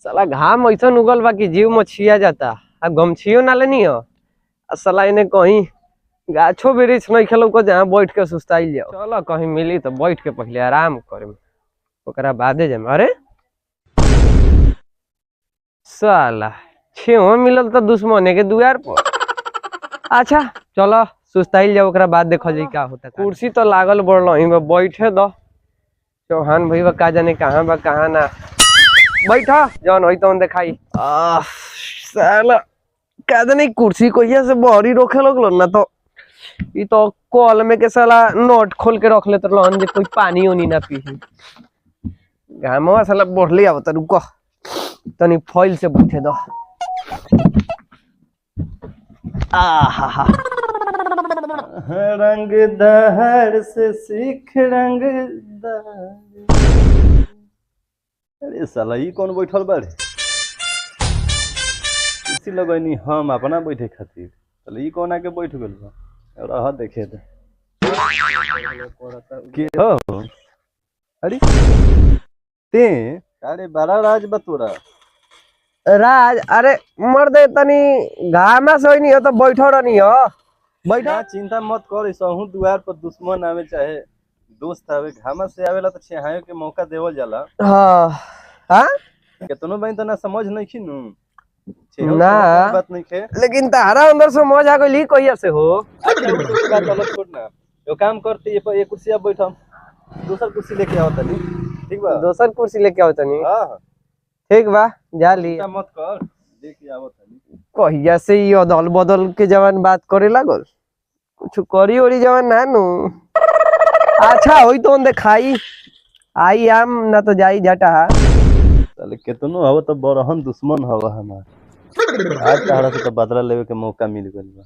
साला घाम ऐसा उगल बा कि जीव मछिया जाता। आ गमछियो ना लेनी हो। साला इन्हें कहीं गाछो वृक्ष नहीं खेलो को जहाँ बैठ के सुस्ताई जाओ। चलो कहीं मिली तो बैठ के पहले आराम करे ओकरा बादे जाए। अरे साला छेहो मिलल तो दुश्मने के दुआर पर। अच्छा चलो सुस्ताइल जाओ ओकरा बाद देखो जी का होता। कुर्सी तो लागल बढ़ बैठे दो। चौहान भाई का जाने कहाँ बा कहाँ ना बैठा जौन होई तो देखाई। साला का जाने कुर्सी कोइया से बहरी रोके लगलो ना तो ई तो कॉल में के साला नोट खोल के रख लेत रहन जे कोई पानी ओनी ना पी। घामवा साला बढ़ले आवत। रुको तनी फॉइल से बैठे दो। आहा रंग दहर से सीख रंग अरे साला ई कौन बैठल बारे इसी लगनी हम अपना बैठे खातिर। साला ई कौन आके बैठ गेल बा रह देखे दे के हो। अरे ते अरे बड़ा राज बा तोरा राज। अरे मर्द तनी घामा से नहीं हो तो बैठो रहनी हो। बैठा चिंता मत कर। सहू दुआर पर दुश्मन आवे चाहे दोस्त आवे घामा से आवेला तो छेहायो के मौका देवल जाला। हाँ हाँ केतनो बहन तो ना समझ नहीं खिनु ना बात नहीं खे लेकिन तारा अंदर से मौज आ गई कहिया से हो। छोड़ ना यो काम करते ये कुर्सी अब बैठम दूसर कुर्सी लेके आओ तनी। ठीक बा दोसर कुर्सी लेके आओ तनी। हां ठीक बा जा ली। मत कर लेके आओ तनी। कहिया से ये अदल बदल के जवान बात करे लागल कुछ करी ओरी जवान ना नु। अच्छा होई तो देखाई आई आम ना तो जाई जाटा। चल केतनो हव तो बरहन दुश्मन हव हमार। आज तारा से तो बदला लेवे के मौका मिल गइल बा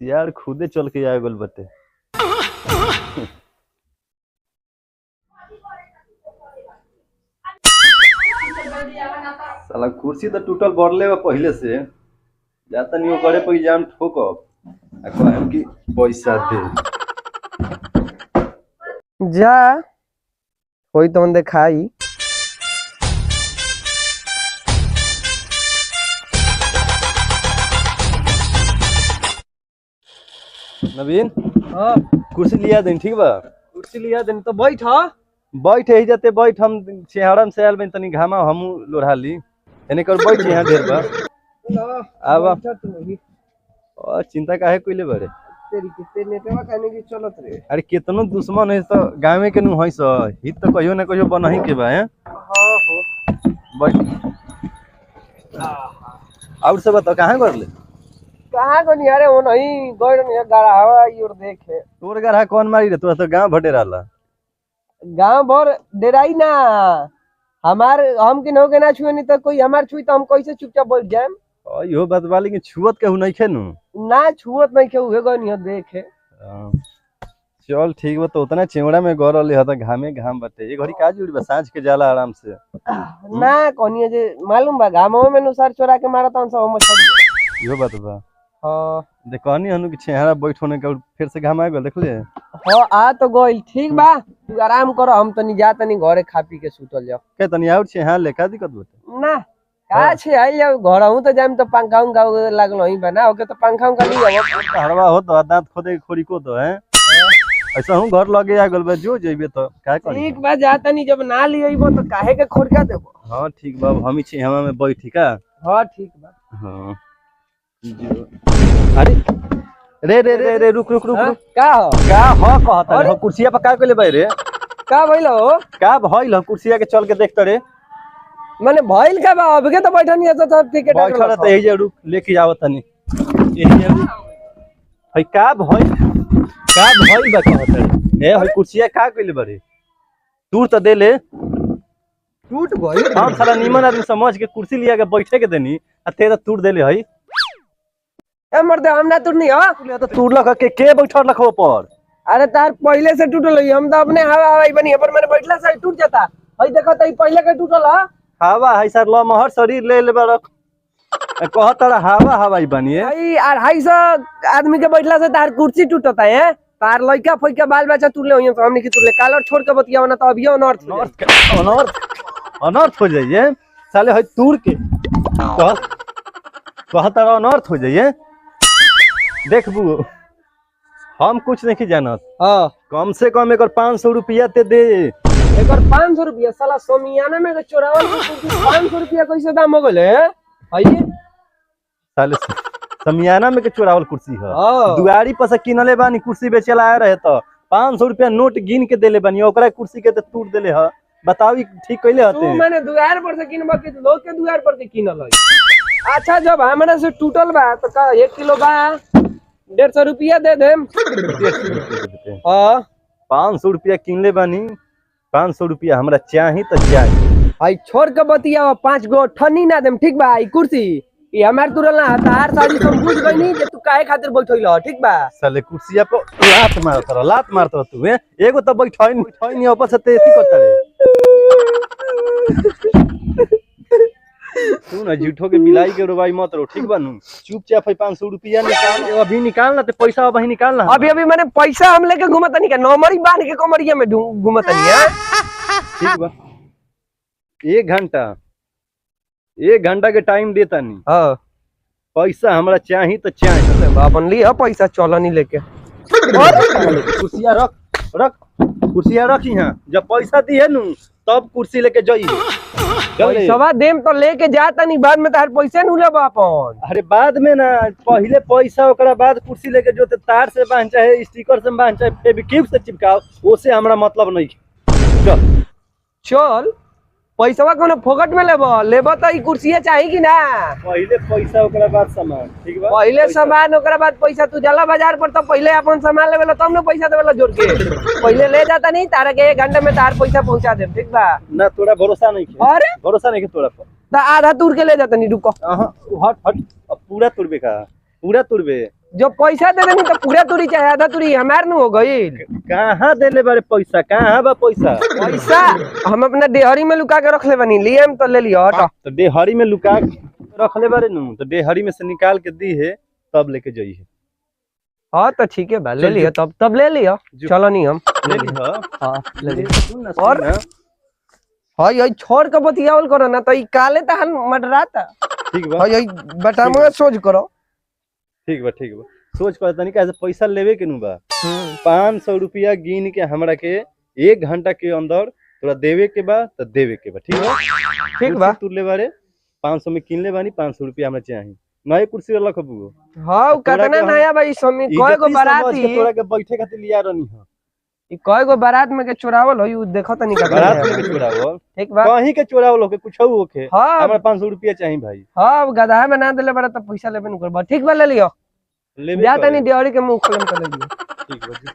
यार खुदे चल के आ गेल बटे। साला कुर्सी तो टूटल बढ़ले बा पहले से जाता नहीं करे पे एग्जाम ठोकब आ कहम कि पैसा दे जा होई तो देखाई। नवीन हां कुर्सी लिया देन। ठीक बा कुर्सी लिया दिन तो बैठ। बैठ ही जाते बैठ हम छेहरम से आयल बन तनी घामा हमू लोढ़ा ली एने कर बैठ यहाँ ढेर बा। अब और चिंता काहे कइले बारे तेरी कितने नेटवा खाने की चलत रे। अरे कितनो दुश्मन है तो गाँव के नु है स हित तो कहियो ना कहियो बनही के बा। हैं हां हो बैठ और सब बता कहां कर ले कहाँ को नहीं। अरे वो नहीं गड़ नहीं गाड़ा हवा और देखे तोर घर है कौन मारी रे तोरा तो गांव भटे रहला। गांव भर डेराई ना हमार हम के न के ना छुए नहीं तो कोई हमार छुई तो हम कैसे चुपचाप बैठ जाए। इहो बात बा लेकिन छुअत केहू नहीं खे नु ना छुअत नहीं के उहे गनी हो देखे। चल ठीक बा तो उतना चेवड़ा में गौर ले हता घामे घाम बटे ये घड़ी का जुड़ी बा सांझ के जाला आराम से ना कोनी जे मालूम बा गामो में नुसार चोरा के मारत हन सब मछली। इहो बात बा। हां देखनी हनु कि छेहरा बैठ होने के फिर से घाम आ गेल देख ले। हां आ तो गइल। ठीक बा तू आराम कर हम तनी जा तनी घरे खा पी के सुतल जाओ। के तनी और छेहा ले का दिक्कत बटे ना का छे आई जाओ घर हूं तो जाम तो पंखाऊं का लागल ही बना ओके तो पंखाऊं का नहीं हो हड़वा हो तो दांत खोदे खोरी को तो है ऐसा हूं घर लगे आ गेल बा जो जइबे तो का करी। ठीक बा जा तनी जब ना लियबो तो काहे के खोरका देबो। हां ठीक बा हम ही छेहा में बैठी का। हां ठीक बा। हां अरे रे रे रे रे रुक रुक रुक का हो कहता रे कुर्सिया पर का कइले बाई रे का भइल हो का भइल हो कुर्सिया के चल के देखत रे माने भइल का बा अब के तो बैठनी है तो सब टिकट बैठल त एही जे रुक लेके आवत तनी एही जे हई का भइल बा कहत रे ए हई कुर्सिया का कइले बारे तू त दे ले टूट गइल। हम साला नीमन आदमी समझ के कुर्सी लिया के बैठे के देनी आ तेरा टूट देले हई। ए मर्दे हम ना टूटनी हो तो टूट लख के बैठल रखो पर। अरे तार पहले से टूटल है हम तो अपने हवा हवाई बनी पर मैंने बैठला से टूट जाता। हई देखो त पहले के टूटल है हवा है सर ल महर शरीर ले ले रख कहत हवा हवाई बनिए। हई 250 आदमी के बैठला से तार कुर्सी टूटता है तार लइका फइका बाल बच्चा तुरले होइए तो हमनी के तुरले कालर छोड़ के बतियाव ना तो अभियो अनर्थ अनर्थ हो जाइए साले है तूर के कह तारा अनर्थ हो जाइए। देख बू हम कुछ नहीं जानत, हाँ कम से कम एक 500 रुपया ते दे। एक 500 रुपया साला सोमियाना में चोरावल 500 रुपया कैसे दाम हो गए आइए साले समियाना में के चोरावल कुर्सी है। हाँ। दुआरी पर से किनले बानी कुर्सी बेचेला आए रहे तो 500 रुपया नोट गिन के देले बानी, ओकरा कुर्सी के तो तूर देले ह। बताओ ठीक कैले तू हते? मैंने दुआर पर से किनबा के लोग के दुआर पर से किनल है। अच्छा जब हमरा से टूटल बा तो का 1 किलो बा 150 रुपया दे देम। हाँ 500 रुपया किनले बानी, 500 रुपया हमरा चाही तो चाही। आई छोड़ के बतिया 5 गो ठन्नी ना देम ठीक बा। ई कुर्सी ई हमार तुरल ना तार साजी सब बुझ गई नहीं जे तू काहे खातिर बैठइल ह ठीक बा। साले कुर्सिया पर लात मारत तू एगो तो बैठई नहीं ऊपर से ते एथी करता रे। तू ना झूठो के बिलाई के रोबाई मत रो ठीक बानू। चुपचाप 500 रुपया निकाल, अभी निकाल ना ते पैसा अभी निकाल ना। अभी मैंने पैसा हम लेके घूमत नहीं का नौमरी बांध के कमरिया में घूमत नहीं है। ठीक बा 1 घंटा के टाइम देता नहीं। हां पैसा हमरा चाही तो चाही। अपन लिया पैसा चलो नहीं लेके कुर्सिया रख कुर्सिया रख यहाँ। जब पैसा दिए नु तब कुर्सी लेके जाइए। पैसा देम तो लेके जाता नहीं, बाद में तार पैसे नु लेबा अपन। अरे बाद में ना, पहले पैसा ओकरा बाद कुर्सी लेके जो तार से बांध चाहे स्टिकर से बांध चाहे फेविक्विक से चिपकाओ, ओसे हमरा मतलब नहीं। चल पैसा कोनो फोकट में लेबा तो ई कुर्सिया चाहिए कि ना? पहले पैसा ओकरा बाद सामान ठीक बा। पहले सामान ओकरा बाद पैसा। तू जाला बाजार पर तो पहले अपन सामान लेवेला तब ना पैसा देवेला जोड़ के। पहले ले जाता नहीं तारा के 1 घंटे में तार पैसा पहुंचा दे ठीक बा ना। तोरा भरोसा नहीं है? अरे भरोसा नहीं है तोरा पर तो आधा तूर के ले जाता नहीं रुको। हट अब पूरा तुरबे का पूरा तुरबे। जो पैसा दे देनी तो पूरा तुरी चाहे आधा तुरी हमार नु हो गई। कहाँ देले बारे पैसा? कहाँ बा पैसा? पैसा हम अपना डेहरी में लुका के रख ले बनी, लिए हम तो ले लियो हट। तो डेहरी में लुका के रख ले बारे नु, तो डेहरी में से निकाल के दी है तब लेके जाइए। हाँ तो ठीक है बा ले लियो तब ले लियो। चलो नहीं हम ले लियो। हाँ ले लियो। सुन ना और हाँ यही छोड़ के बतियावल करो ना तो ई काले तो हम मडराता। ठीक बा हाँ यही बटामो सोच करो। ठीक बा सोच कर तनी कैसे पैसा लेवे के नु बा। 500 रुपया गिन के हमरा के 1 घंटा के अंदर तोरा देवे के बा तो देवे के बा ठीक बा। ठीक बा तू ले बारे 500 में किन ले बानी, 500 रुपया हमरा चाहिए। नए कुर्सी वाला खबू हाँ कितना नया भाई समी कय गो बाराती तोरा के बैठे खातिर लिया रहनी है। ई कय गो बारात में के चोरावल होई उ देखो तनी का बारात में के चोरावल ठीक बा। कहीं के चोरावल होके कुछ होके हाँ हमरा 500 रुपया चाहिए भाई। हाँ गधा में ना देले बड़ा तो पैसा लेबे न करबा ठीक बा ले लियो। लेबे जाता नहीं डेहरी के मुंह खोलम कर ले लियो। ठीक बा जी।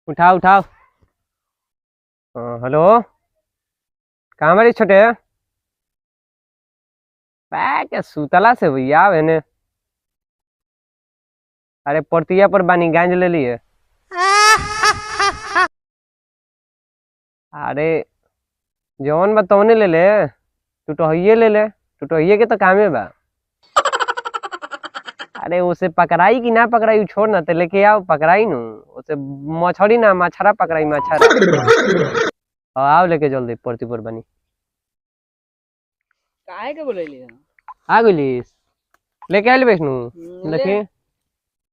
उठाओ हेलो कहाँ बारी छोटे क्या सुतला से भैया मैंने। अरे परतिया पर बानी गांज ले लिए। अरे जौन बा तौने ले ले, टुटहिए ले ले, टुटहिए के तो कामे बा। अरे उसे पकड़ाई कि ना पकड़ाई छोड़ ना ते लेके आओ पकड़ाई नु। उसे मछली ना मछरा पकड़ाई मछरा। आओ लेके जल्दी परती पर बनी। काहे के बोलैली आ गइलिस लेके आइल बेसनु देखी।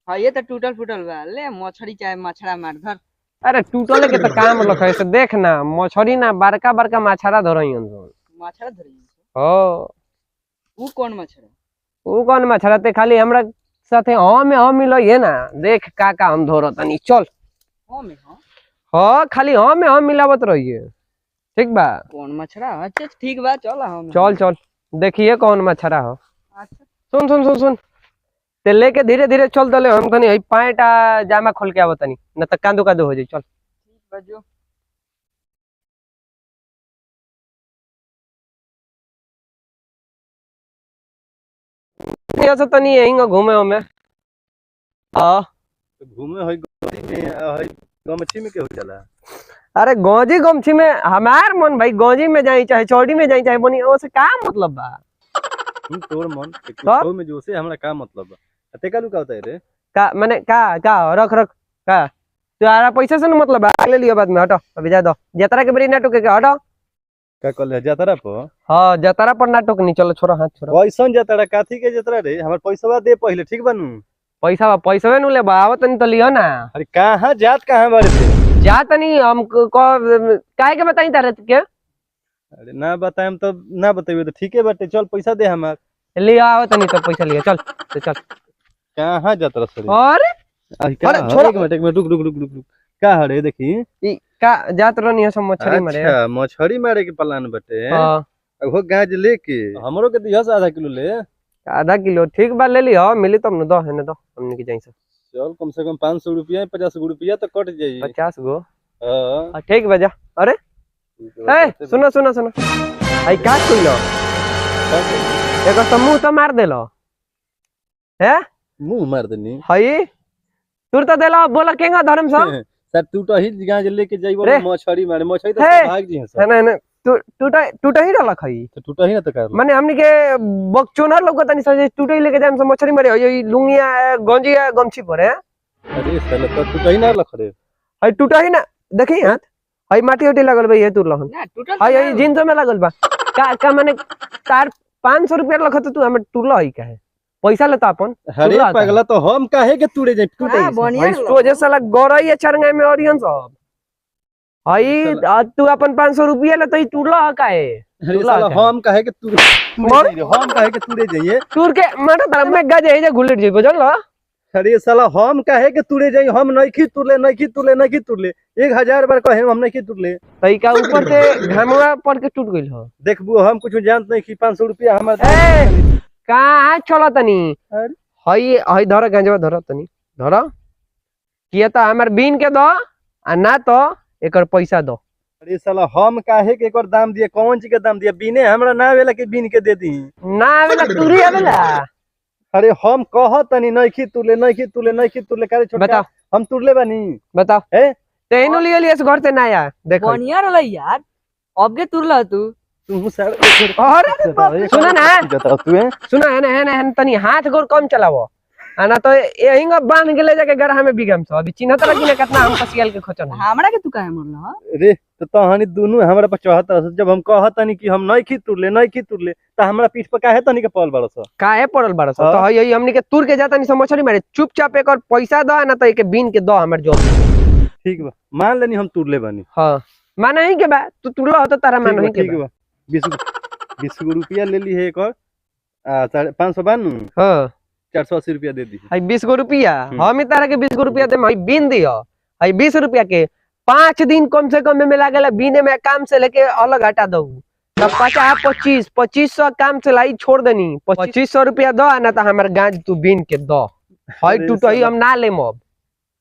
हां ये तो टूटल फूटल बा, ले मछली चाहे मछरा मार धर। अरे टूटले के तो काम लखे से देख ना मछली ना बड़का बड़का मछरा धरइयन सन। मछरा धरइयन हो ऊ कौन मछरा? ऊ कौन मछरा ते खाली हमरा साथे हम मिलइए ना। देख का हम धरत तनी चल। हां में हां हां खाली हम मिलावत रहिए ठीक बा। कौन मछरा? अच्छा ठीक बा चल हम चल देखिए कौन मछरा हो। अच्छा सुन ते लेके धीरे धीरे चल दले। हम तनी हई पैंट जामा खोल के आवत तनी न त कांदो हो जाई। चल ठीक बा जो। ये सब तनी यहीं घूमे में हां घूमे होई गली में होई गमछी में के हो जाला। अरे गौजी गमछी में हमार मन भाई गौजी में जाई चाहे चौड़ी में जाई चाहे बनी ओसे का मतलब बा। तोर मन तो में जो से हमरा का मतलब बा। ते का लुका होता है रे? का माने का रख रख का तुम्हारा पैसा से न मतलब है, ले लियो बाद में, हटो अभी जा दो जतरा के बड़ी ना टोके के हटो। का कल है जातरा पर? हाँ जतरा पर ना टोकनी, चलो छोड़ो हाथ छोड़ो। कैसन जातरा काथी के जातरा रे? हमर पैसा दे पहले, ठीक बनू? पैसा नु ले बाव तनी तो लियो ना। अरे कहाँ जात कहाँ बारे थे? जा तनी हम काहे के बताई तारे के अरे ना बताएम तो ना बताइए तो ठीक है बाटे, चल पैसा दे हमार। लियो आओ तनी तो पैसा लियो, चल तो चल। कहाँ जातरा सर? अरे अरे छोड़ो। एक मिनट रुक रुक रुक रुक रुक। का हरे देखी? ई का जात रहनी है सब मछली मारे। अच्छा मछली मारे के प्लान बटे। हां वो गाज लेके हमरो के दिहस आधा किलो ले। आधा किलो ठीक बा, ले लियो, मिली तब न दो है न दो हमने के जाई से। चल कम से कम 500 रुपया 50 रुपया तो कट जाई। 50 गो हां ठीक बा जा। अरे ए सुनो सुनो सुनो, आई का कइलो एगो समूह तो मार देलो है, मुंह मार देनी। हई तुर तो देलो, बोला केंगा धर्म सा सर तू तो ही गाज लेके जाइबो रे। मछली मारे, मछली तो हे। भाग जी है है सर। ना टूटा ही रहला खई, तो टूटा ही ना तो कर। माने हमनी के बकचोनर लोग तनी सजे टूटे ही लेके जाम से मछली मारे, ये लुंगिया गंजिया गमछी पर है। अरे साला तो टूटा ही ना लख रे। हई टूटा ही ना, देखी हाथ हई माटी उटी लागल बा, ये तुर लहन ना टूटल हई हई जींस में लागल बा। का माने तार 500 रुपया लखत तू हमें टूरला हई काहे, पैसा लेता अपन। अरे टूटला था। पगला तो हम काहे के टूटे जाई? टूटे हां बढ़िया हई तो जे साला गौरई चरंगा में ऑडियंस सब हई तू अपन 500 रुपया लेता ही टूरला काहे। अरे साला हम काहे के टूटे जाई रे? हम काहे के टूटे जाइए? टूर के माटा तार में गजे जे घुलट जेबो जानला। अरे साला हम काहे के टूटे जाई? हम नहीं तुरले 1000 बार कहे हम नहीं तुरले। तई का ऊपर से घमवा पड़ के टूट गइल हो। देखबू हम कुछ जानत नहीं कि 500 रुपया हमार। ए कहां चला तनी, अरे हई हई धर गंजवा धर तनी धर, किया त हमर बीन के दो आ ना तो एकर पैसा दो। अरे साला हम काहे के एकर दाम दिए? कौन चीज के दाम दिए? बीने हमरा ना वेला के बीन के दे दी। ना आवेला तुरी आवेला। अरे हम कहत तनी नहीं तुरले करे छोटा। बताओ हम तुरले बानी। बताओ ए तेनु लिए लिए घर से ना आया देखो। बढ़िया रहला यार, अब के तुरला तू। तू सर अरे सुना ना, जता तू है। सुना है ना तनी हाथ गोर कम चलावो, आना तो यही बांध के ले जाके गरहा में बिगम सो। अभी चिन्हत लगी ना कितना हम कसियल के खोचन। हमरा के तू काहे मरला? रे तो तहानी दोनों हमरा पर चढ़त रह। जब हम कहत तनी कि हम नहीं तुरले त हमरा पीठ पर काहे तनी के पल बड़स? काहे पड़ल बारस तो हाँ। यही हमनी के तुर के जाता नहीं समझरी मारे, चुपचाप एक और पैसा दो ना तो एक बीन के दो हमर जो। ठीक बा मान लेनी हम तुरले बानी। हां माना ही के बा, तू तुरला हो तो तारा मानो ही के ठीक बा। बा 20 रुपया ले ली है एक और 552 हां 480 रुपया दे दी। हई 20 गो रुपया हम ही तारा के 20 गो रुपया दे, हई बीन दियो। हई 20 रुपया के 5 दिन कम से कम में लागेला बीने में, काम से लेके अलग हटा दो तब 2500 काम से लाई छोड़ देनी। 2500 रुपया दो ना तो हमार गाज तू बीन के दो। हई अरे टूटो ही साला। हम ना लेम अब।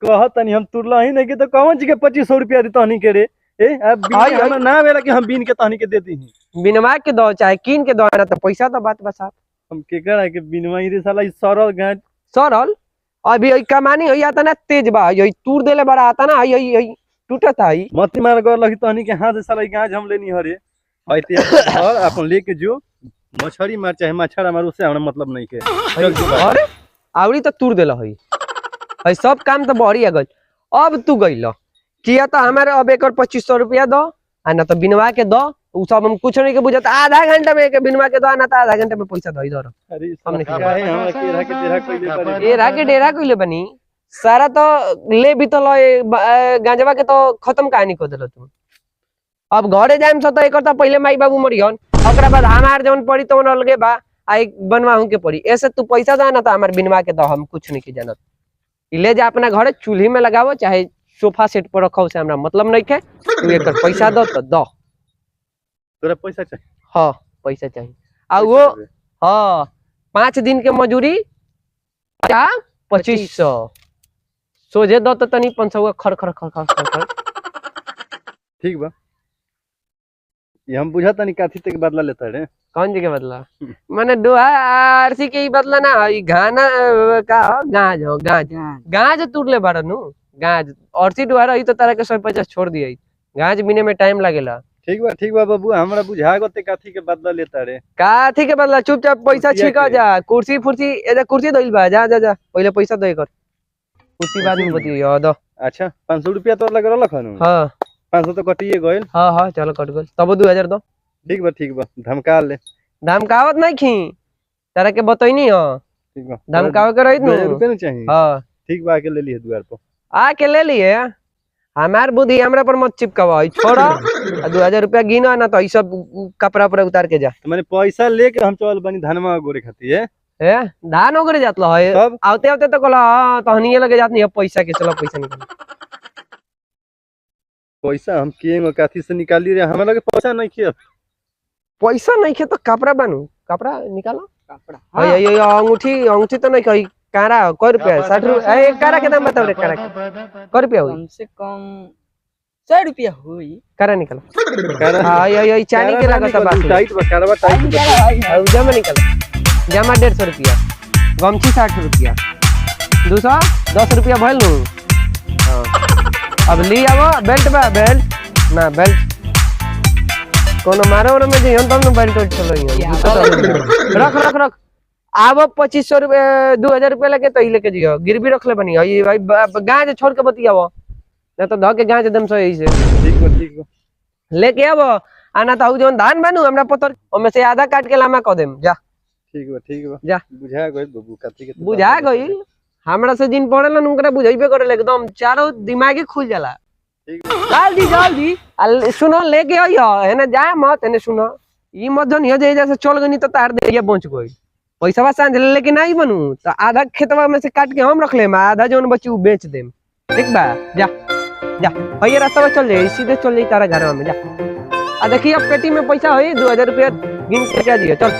कहत तनी हम तुरला ही नहीं के तो कौन चीज के 2500 रुपया दी तहनी के रे? ए अब हाय, बीन हमरा ना वेला कि हम बीन के तहनी के दे दी। बिनवा के दो चाहे कीन के दो ना तो पैसा तो बात बसा हम के करा के बिनवाई रे साला ई सरल गाज। सरल। अभी हई कमानी हई आता ना तेज बा, हई तूर देले बड़ा आता ना, हई टूटत हई मत मार गल लगी तहनी के हाथ से साला ई गाज हम लेनी हरे। हई ते और अपन लेके जो मछली मार चाहे मछड़ा मार, उससे हमरा मतलब नहीं के। चल जो बा। अरे आवड़ी तो तूर देला हई हई सब काम तो बढ़िया गइल। अब तू गइल किया तो हमारे अब एक और 2500 रुपया दो आ ना तो बिनवा के दो। उ सब हम कुछ नहीं के बुझत, आधा घंटा में के बिनवा के दो ना तो आधा घंटा में पैसा दो इधर। अरे हमने साला काहे हमरा केरा के तेरा कइले करे? ए राके डेरा कइले बनी सारा तो ले भी तो गांजवा के तो खत्म कहानी को देलो तू। अब घरे जाम सो तो एक तो पहले माई बाबू मरियन, ओकरा बाद हमार जवन पड़ी तो अलगे बा आई बनवाहू के पड़ी। ऐसे तू पैसा दो ना तो हमार बिनवा के दो, हम कुछ नहीं के जानत। ले जा अपना घरे चूल्ही में लगावो चाहे सोफा सेट पर रखो, से हमरा मतलब नहीं के। तू एक पैसा दो तो दो। तोरा पैसा चाहिए? हाँ पैसा चाहिए। आ वो हाँ 5 दिन के मजूरी 2500 सोझे दो तो तनी 500 खर खर खर खर खर खर। ठीक बा ये हम बुझा तनी काथी तक बदला लेता रे। कौन जी के बदला? माने दोहा आरसी के ही बदला ना, ई गाना का हो? गाज हो गाज गाज तुरले बारनु गाज आरसी दोहा रही तो तारा के 150 छोड़ दिए। गाज बिने में टाइम लागेला। ठीक बा बाबू, हमरा बुझा गते काथी के बदला लेता रे। का ठीक है बदला, चुपचाप पैसा कुर्सिया छिका के। जा। कुर्सी फुर्सी एजा कुर्सी धइल बा, जा जा जा पहले पैसा दे कर। कुर्सी बाद में बतियो दो। अच्छा 500 रुपया तो लग रहल खनु। हां 500 तो कटिए गइल। हां चलो कट गल, तब 2000 दो। ठीक बा धमका ले। धमकावत नहीं खी, तारा के बतैनी हो। ठीक बा धमकावे के रहित 2000 नु। रुपया न चाहिए। हां ठीक बा के ले लिए द्वार पर। आ के ले लिए, हमार बुद्धि हमरा पर मत चिपकावा, छोड़ो। 2000 रुपया गिनो ना तो ई सब कपड़ा पर उतार के जा। तो मैंने पैसा लेके हम चल बनी धनमा गोरे खाती है। ए धान ओकरे जात लो है, तब आते आते तो कहला तो हनिए लगे जात नहीं है पैसा के, चलो पैसा निकाल। पैसा हम केंग काथी से निकाली रे, हमरा लगे पैसा नहीं किया। पैसा नहीं खे तो कपड़ा बनू, कपड़ा निकालो। कपड़ा ये अंगूठी तो नहीं कही, कारा कै रुपया 60 रुपया। ए कारा के दाम बताओ रे, कारा कै रुपया हुई? कम से कम 100 रुपया हुई। कारा निकालो। कारा हां ये चांदी के लागत बा, टाइट बा कारवा टाइट बा। अब जमा निकालो। जमा 150 रुपया, गमछी 60 रुपया, 210 रुपया भइल नु। हां अब ली आवो, बेल्ट बा, बेल्ट ना बेल्ट कोनो मारो और में जइयो तब न बेल्ट उठ चलो। रख रख रख आब 2500 रुपया 2000 रुपया लेके तो ही लेके जियो, गिरवी रख ले बनी। ये भाई गांज छोड़ के बतियावो ना तो ध के गांज एकदम सही से ठीक बा लेके आवो। आना तो जोन धान बनू हमरा पतर ओमे से आधा काट के लामा क देम जा। ठीक बा जा बुझा गइल बाबू काथी के। बुझा गइल, हमरा से जिन पढ़ेलन उनकरा बुझाइबे करे एकदम चारों दिमागे खुल जाला। जल्दी जल्दी सुनो लेके आइयो, एने जा मत, एने सुनो ई मत जन जे जैसे चल गनी तो तार दे ये पहुंच गई। पैसा सांझ लेके नहीं बनू तो आधा खेतवा में से काट के हम रख लेम, आधा जोन बची उ बेच देम। ठीक बा जा जा भैया रास्ता में चल जाई, सीधे चल जाई तारा घर में जा। आ देखिए अब पेटी में पैसा होई 2000 रुपया गिन के दिया, चल।